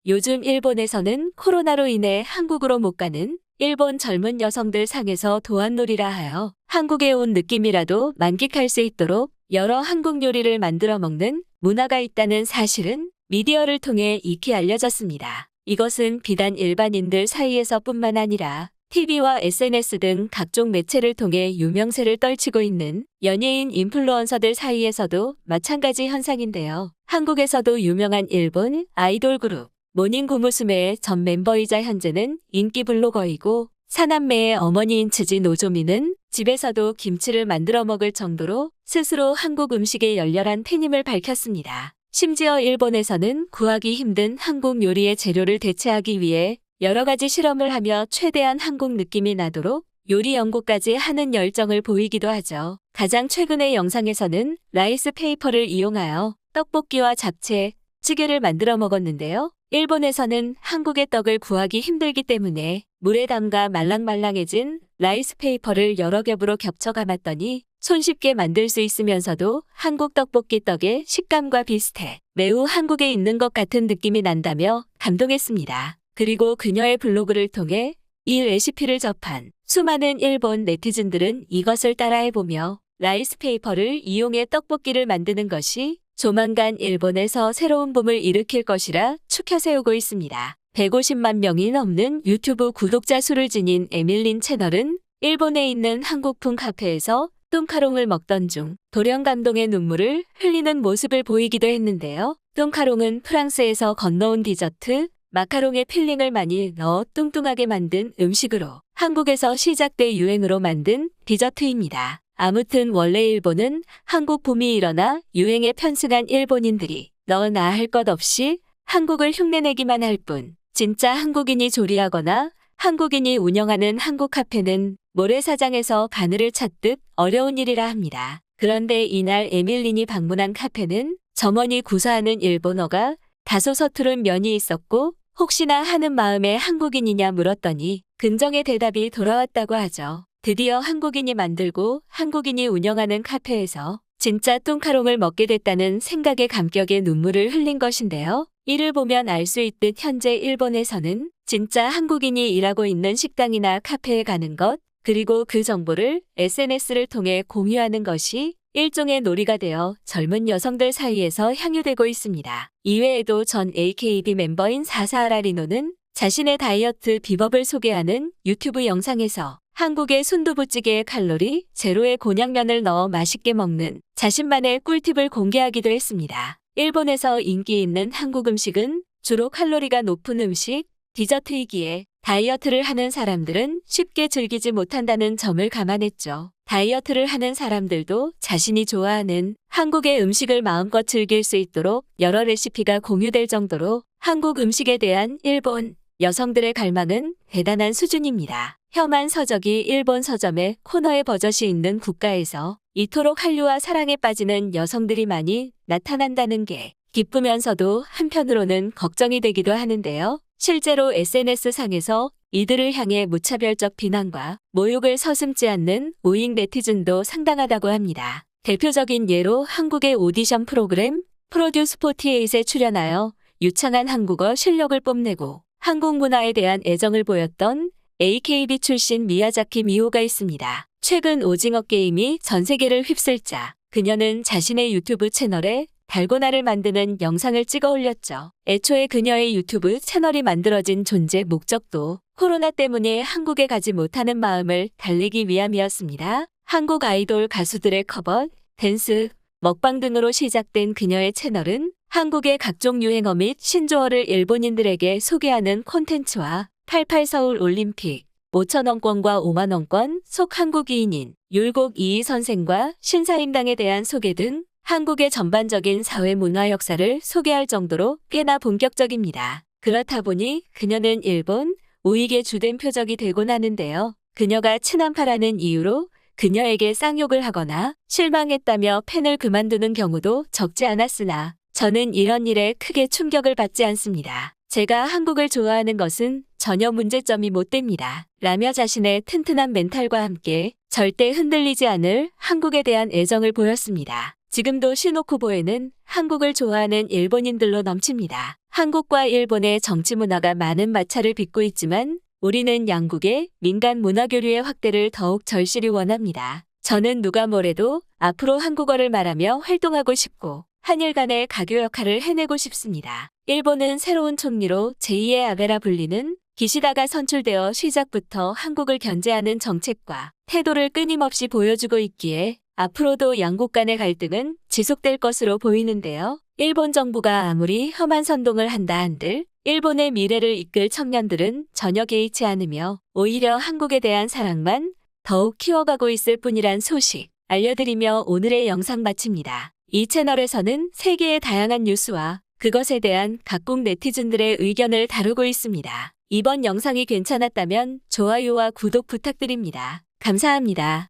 요즘 일본에서는 코로나로 인해 한국으로 못 가는 일본 젊은 여성들 상에서 도안놀이라 하여 한국에 온 느낌이라도 만끽할 수 있도록 여러 한국 요리를 만들어 먹는 문화가 있다는 사실은 미디어를 통해 익히 알려졌습니다. 이것은 비단 일반인들 사이에서뿐만 아니라 TV와 SNS 등 각종 매체를 통해 유명세를 떨치고 있는 연예인 인플루언서들 사이에서도 마찬가지 현상인데요. 한국에서도 유명한 일본 아이돌 그룹 모닝구무스메의 전 멤버이자 현재는 인기 블로거이고 사남매의 어머니인 츠지 노조미는 집에서도 김치를 만들어 먹을 정도로 스스로 한국 음식에 열렬한 팬임을 밝혔습니다. 심지어 일본에서는 구하기 힘든 한국 요리의 재료를 대체하기 위해 여러 가지 실험을 하며 최대한 한국 느낌이 나도록 요리 연구까지 하는 열정을 보이기도 하죠. 가장 최근의 영상에서는 라이스 페이퍼를 이용하여 떡볶이와 잡채, 찌개를 만들어 먹었는데요. 일본에서는 한국의 떡을 구하기 힘들기 때문에 물에 담가 말랑말랑해진 라이스 페이퍼를 여러 겹으로 겹쳐 감았더니 손쉽게 만들 수 있으면서도 한국 떡볶이 떡의 식감과 비슷해 매우 한국에 있는 것 같은 느낌이 난다며 감동했습니다. 그리고 그녀의 블로그를 통해 이 레시피를 접한 수많은 일본 네티즌들은 이것을 따라해보며 라이스 페이퍼를 이용해 떡볶이를 만드는 것이 조만간 일본에서 새로운 붐을 일으킬 것이라 추켜 세우고 있습니다. 150만 명이 넘는 유튜브 구독자 수를 지닌 에밀린 채널은 일본에 있는 한국풍 카페에서 뚱카롱을 먹던 중 돌연 감동의 눈물을 흘리는 모습을 보이기도 했는데요. 뚱카롱은 프랑스에서 건너온 디저트, 마카롱에 필링을 많이 넣어 뚱뚱하게 만든 음식으로 한국에서 시작돼 유행으로 만든 디저트입니다. 아무튼 원래 일본은 한국 붐이 일어나 유행에 편승한 일본인들이 너나 할 것 없이 한국을 흉내내기만 할 뿐 진짜 한국인이 조리하거나 한국인이 운영하는 한국 카페는 모래사장에서 바늘을 찾듯 어려운 일이라 합니다. 그런데 이날 에밀린이 방문한 카페는 점원이 구사하는 일본어가 다소 서투른 면이 있었고 혹시나 하는 마음에 한국인이냐 물었더니 긍정의 대답이 돌아왔다고 하죠. 드디어 한국인이 만들고 한국인이 운영하는 카페에서 진짜 뚱카롱을 먹게 됐다는 생각에 감격의 눈물을 흘린 것인데요. 이를 보면 알 수 있듯 현재 일본에서는 진짜 한국인이 일하고 있는 식당이나 카페에 가는 것, 그리고 그 정보를 SNS를 통해 공유하는 것이 일종의 놀이가 되어 젊은 여성들 사이에서 향유되고 있습니다. 이외에도 전 AKB 멤버인 사사하라 리노는 자신의 다이어트 비법을 소개하는 유튜브 영상에서 한국의 순두부찌개에 칼로리 제로의 곤약면을 넣어 맛있게 먹는 자신만의 꿀팁을 공개하기도 했습니다. 일본에서 인기 있는 한국 음식은 주로 칼로리가 높은 음식, 디저트이기에 다이어트를 하는 사람들은 쉽게 즐기지 못한다는 점을 감안했죠. 다이어트를 하는 사람들도 자신이 좋아하는 한국의 음식을 마음껏 즐길 수 있도록 여러 레시피가 공유될 정도로 한국 음식에 대한 일본 여성들의 갈망은 대단한 수준입니다. 혐한 서적이 일본 서점에 코너에 버젓이 있는 국가에서 이토록 한류와 사랑에 빠지는 여성들이 많이 나타난다는 게 기쁘면서도 한편으로는 걱정이 되기도 하는데요. 실제로 SNS상에서 이들을 향해 무차별적 비난과 모욕을 서슴지 않는 우익 네티즌도 상당하다고 합니다. 대표적인 예로 한국의 오디션 프로그램 프로듀스 48에 출연하여 유창한 한국어 실력을 뽐내고 한국 문화에 대한 애정을 보였던 AKB 출신 미야자키 미호가 있습니다. 최근 오징어 게임이 전 세계를 휩쓸자 그녀는 자신의 유튜브 채널에 달고나를 만드는 영상을 찍어 올렸죠. 애초에 그녀의 유튜브 채널이 만들어진 존재 목적도 코로나 때문에 한국에 가지 못하는 마음을 달래기 위함이었습니다. 한국 아이돌 가수들의 커버, 댄스, 먹방 등으로 시작된 그녀의 채널은 한국의 각종 유행어 및 신조어를 일본인들에게 소개하는 콘텐츠와 88 서울 올림픽, 5,000원권과 5만원권, 속 한국인인, 율곡 이희 선생과 신사임당에 대한 소개 등 한국의 전반적인 사회 문화 역사를 소개할 정도로 꽤나 본격적입니다. 그렇다 보니 그녀는 일본 우익의 주된 표적이 되곤 하는데요. 그녀가 친한파라는 이유로 그녀에게 쌍욕을 하거나 실망했다며 팬을 그만두는 경우도 적지 않았으나 저는 이런 일에 크게 충격을 받지 않습니다. 제가 한국을 좋아하는 것은 전혀 문제점이 못 됩니다. 라며 자신의 튼튼한 멘탈과 함께 절대 흔들리지 않을 한국에 대한 애정을 보였습니다. 지금도 시노쿠보에는 한국을 좋아하는 일본인들로 넘칩니다. 한국과 일본의 정치 문화가 많은 마찰을 빚고 있지만 우리는 양국의 민간 문화 교류의 확대를 더욱 절실히 원합니다. 저는 누가 뭐래도 앞으로 한국어를 말하며 활동하고 싶고 한일 간의 가교 역할을 해내고 싶습니다. 일본은 새로운 총리로 제2의 아베라 불리는 기시다가 선출되어 시작부터 한국을 견제하는 정책과 태도를 끊임없이 보여주고 있기에 앞으로도 양국 간의 갈등은 지속될 것으로 보이는데요. 일본 정부가 아무리 험한 선동을 한다 한들 일본의 미래를 이끌 청년들은 전혀 개의치 않으며 오히려 한국에 대한 사랑만 더욱 키워가고 있을 뿐이란 소식 알려드리며 오늘의 영상 마칩니다. 이 채널에서는 세계의 다양한 뉴스와 그것에 대한 각국 네티즌들의 의견을 다루고 있습니다. 이번 영상이 괜찮았다면 좋아요와 구독 부탁드립니다. 감사합니다.